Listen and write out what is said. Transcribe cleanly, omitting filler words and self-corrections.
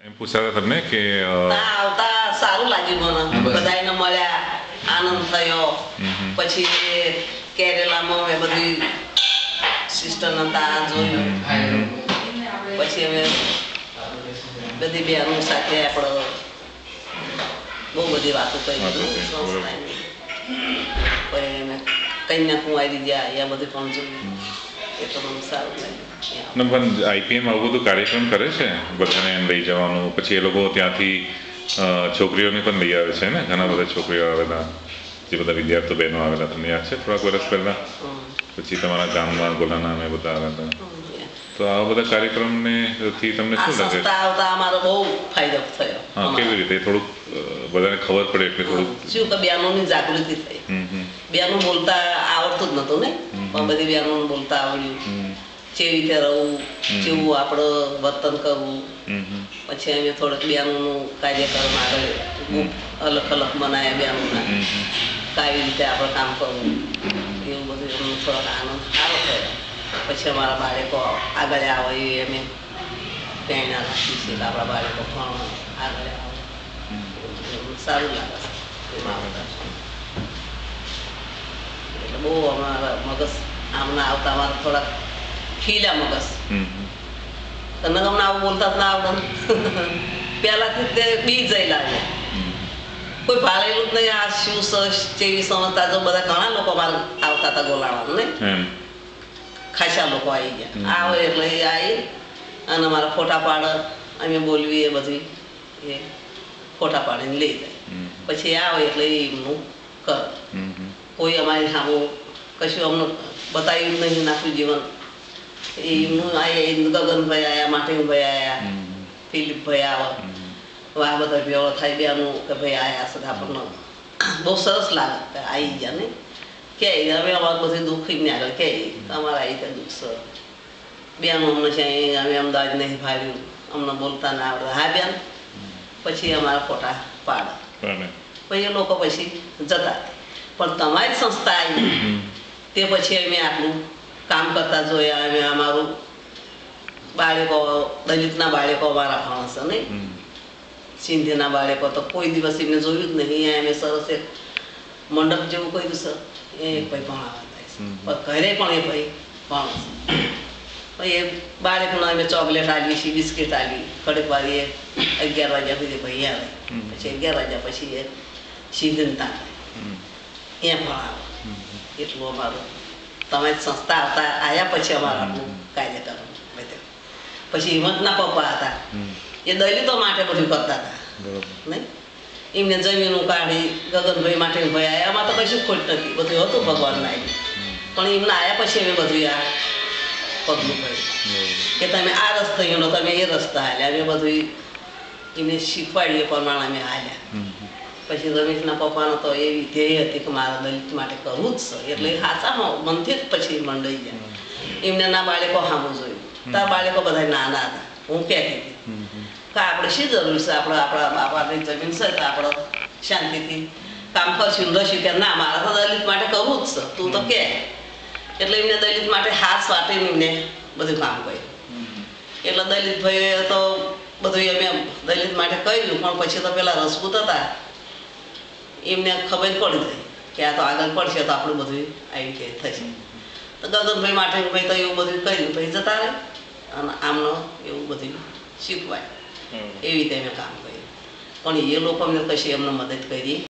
એમ પૂછતા હતા તમને કે આવતા સારું લાગ્યું મને, બધાને મળ્યા, આનંદ થયો. પછી કેરેલામાં મેં બધી સિસ્ટર હતા જોયું. પછી અમે બધી બહેનો સાથે આપણે બહુ બધી વાતો કરી. કન્યાકુમારી ગયા એ બધું પણ જોયું. એ તો મને સારું લાગ્યું. પણ આઈપીએમ આવું બધું કાર્યક્રમ કરે છે, બધાને એમ લઈ જવાનું, પછી એ લોકો ત્યાંથી છોકરીઓને પણ લઈ આવે છે ને, ઘણા બધા છોકરીઓ આવેલા, જે બધા વિદ્યાર્થીઓ બહેનો આવેલા, તમને યાદ છે થોડાક વર્ષ પહેલા? પછી તમારા ગામમાં ગોલાના અમે બધા આવ્યા હતા. તો આવા બધા કાર્યક્રમને થી તમને શું લાગે? અમારો બહુ ફાયદો થયો. હા, કેવી રીતે? થોડુંક બધાને ખબર પડે એટલે થોડુંક શું કે બહેનોની જાગૃતિ થઈ. બહેનો બોલતા આવડતું જ નતું ને, પણ બધી બહેનોને બોલતા આવડ્યું. કેવી રીતે રહવું, કેવું આપણે વર્તન કરવું. પછી અમે થોડુંક બહેનોનું કાર્યક્રમ આગળ અલગ અલગ બનાવ્યા બહેનોના, કેવી રીતે આપણે કામ કરવું, એવું બધું એમનો થોડોક આનંદ સારો થયો. પછી અમારા બાળકો આગળ આવે એ અમે પ્રેરણા રાખીએ છીએ કે આપણા બાળકો પણ આગળ આવે. સારું લાગે છે એટલે બહુ અમારા મગજ આમના આવતા અમારા થોડાક ખીલ્યા મગજ. તમને તમને આવું બોલતા જ ના આવડે. પહેલાથી તે બી જઈ લાગે, કોઈ ભાળેલું જ નહીં. આ શું ચેવી સમજતા જો બધા ઘણા લોકો અમારે આવતા હતા બોલાવાનું ને, ખાસા લોકો આવી ગયા. આવે એટલે એ આવી અને અમારા ફોટા પાડે, અમે બોલવી એ બધી એ ફોટા પાડીને લઈ જાય. પછી આવે એટલે એ એમનું કરે. કોઈ અમારી સામું કશું અમને બતાવ્યું નહીં નાખ્યું જીવન. એમનું ગગનભાઈ આવ્યા, માટીભાઈ આવ્યા, ફિલિપભાઈ આવે, આ બધા ભેળો થાય બેનું કે ભાઈ આવ્યા છે. આપણને બહુ સરસ લાગે આવી ગયા ને. કે અમે અમારે બધું દુઃખ ને આગળ કે અમારા આવી રીતે દુઃખ છે બેન, અમને છે અમે અમદાવાદ નહીં ફાવ્યું, અમને બોલતા ના આવડે. હા બેન, પછી અમારા ફોટા પાડે. પછી એ લોકો પછી જતા. પણ તમારી સંસ્થા આવી તે પછી અમે આટલું કામ કરતા જોયા. અમે અમારું બાળકો, દલિતના બાળકો અમારા ભણશે નહીં, સિંધીના બાળકો તો કોઈ દિવસ એમને જોયું જ નહીં. અમે સરસ એક મંડપ જેવું કર્યું છે, એ ભાઈ ભણાવવા થાય છે. ઘરે પણ એ ભાઈ ભણશે. એ બાળકને અમે ચોકલેટ આલી છીએ, બિસ્કીટ આલી. કડક વાળી 11 વાગ્યા સુધી ભાઈ આવે. પછી 11 વાગ્યા પછી એ સિંધનતા એ ભણાવે. એટલું અમારું તમારી સંસ્થા આવતા આવ્યા પછી અમારા કાર્ય કરવાનું. પછી હિંમતના પપ્પા હતા, એ દલિતો માટે બધું કરતા હતા નહીં. એમને જમીનું કાઢી ગગનભાઈ માટે ભાઈ આવ્યા. એમાં તો કશું ખોટ નથી, બધું હતું ભગવાનના આવ્યું. પણ એમને આવ્યા પછી અમે બધું આ પગલું પડ્યું કે તમે આ રસ્તે ગયો, તમે એ રસ્તા હાલ્યા. અમે બધું એમને શીખવાડીએ પ્રમાણે અમે હાલ્યા. પછી રમેશના પપ્પાનો તો એવી ધ્યેય હતી કે મારા દલિત માટે કરવું જ છે. એટલે સાચા મનથી જ પછી મંડાઈ ગયા. એમને ના બાળકો સામું જોયું. તાર બાળકો બધા નાના હતા. હું કહેતી હતી કે આપણે શી જરૂર છે, આપણે આપણા બાપાની જમીન છે તો આપણે શાંતિથી કામ કરશું રહીશું. કે ના, મારા તો દલિત માટે કરવું જ છે, તું તો કે. એટલે એમને દલિત માટે હાથ વાટીને એમને બધું કામ કર્યું. એટલે દલિત ભાઈ તો બધું અમે દલિત માટે કર્યું. પણ પછી તો પેલા રસપૂત હતા, એમને ખબર પડી જાય કે આ તો આગળ પડશે તો આપણું બધું આવી રીતે થશે. તો ગગનભાઈ માટે ભાઈ તો એવું બધું કર્યું. ભાઈ જતા રહે અને આમનો એવું બધું શીખવાય. એવી રીતે અમે કામ કર્યું. પણ એ લોકો અમને કશી એમને મદદ કરી